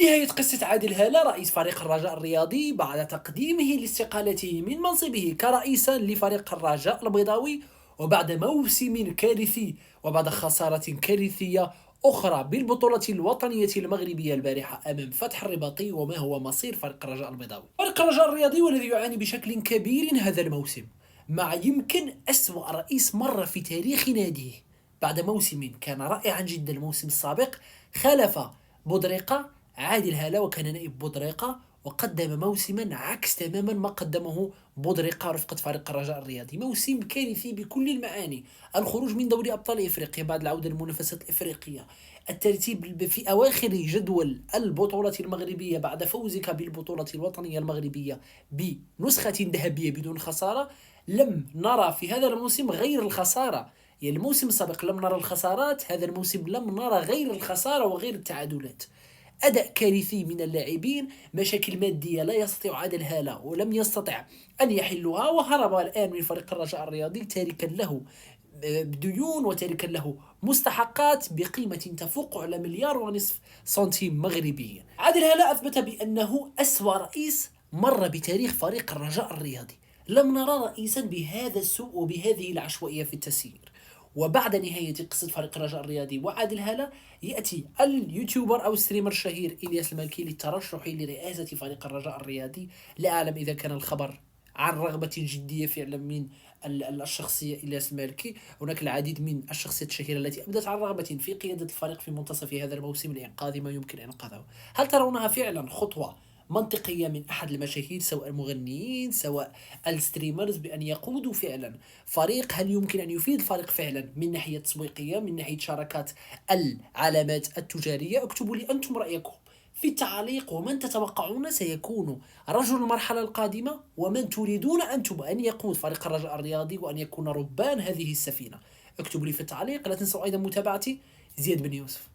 نهاية قصة عادل هالة رئيس فريق الرجاء الرياضي بعد تقديمه لاستقالته من منصبه كرئيس لفريق الرجاء البيضاوي، وبعد موسم كارثي وبعد خسارة كارثية أخرى بالبطولة الوطنية المغربية البارحة أمام فتح الرباطي. وما هو مصير فريق الرجاء البيضاوي؟ فريق الرجاء الرياضي والذي يعاني بشكل كبير هذا الموسم، مع يمكن أسوأ رئيس مر في تاريخ ناديه. بعد موسم كان رائعا جدا الموسم السابق، خلف بودريقة عادل هالة وكان نائب بودريقة، وقدم موسما عكس تماما ما قدمه بودريقة رفقة فريق الرجاء الرياضي. موسم كارثي بكل المعاني، الخروج من دوري أبطال إفريقيا بعد العودة للمنافسات الإفريقية، الترتيب في أواخر جدول البطولة المغربية بعد فوزك بالبطولة الوطنية المغربية بنسخة ذهبية بدون خسارة. لم نرى في هذا الموسم غير الخسارة، يعني الموسم السابق لم نرى الخسارات، هذا الموسم لم نرى غير الخسارة وغير التعادلات. أداء كارثي من اللاعبين، مشاكل مادية لا يستطيع عادل هالة ولم يستطع أن يحلها، وهرب الآن من فريق الرجاء الرياضي تاركا له ديون وتاركا له مستحقات بقيمة تفوق على مليار ونصف سنتيم مغربي. عادل هالة أثبت بأنه أسوأ رئيس مر بتاريخ فريق الرجاء الرياضي. لم نرى رئيسا بهذا السوء وبهذه العشوائية في التسيير. وبعد نهاية قصة فريق الرجاء الرياضي وعادل هالة، يأتي اليوتيوبر أو الستريمر الشهير إلياس المالكي للترشح لرئاسة فريق الرجاء الرياضي. لا أعلم إذا كان الخبر عن رغبة جدية فعلا من الشخصية إلياس المالكي. هناك العديد من الشخصيات الشهيرة التي أبدت عن رغبة في قيادة الفريق في منتصف هذا الموسم لإنقاذ ما يمكن إنقاذه. هل ترونها فعلا خطوة منطقية من أحد المشاهير، سواء المغنيين سواء الستريمرز، بأن يقودوا فعلا فريق؟ هل يمكن أن يفيد الفريق فعلا من ناحية تسويقية، من ناحية شراكات العلامات التجارية؟ اكتبوا لي أنتم رأيكم في التعليق، ومن تتوقعون سيكون رجل المرحلة القادمة، ومن تريدون أنتم أن يقود فريق الرجاء الرياضي وأن يكون ربان هذه السفينة. اكتبوا لي في التعليق. لا تنسوا أيضا متابعتي زياد بن يوسف.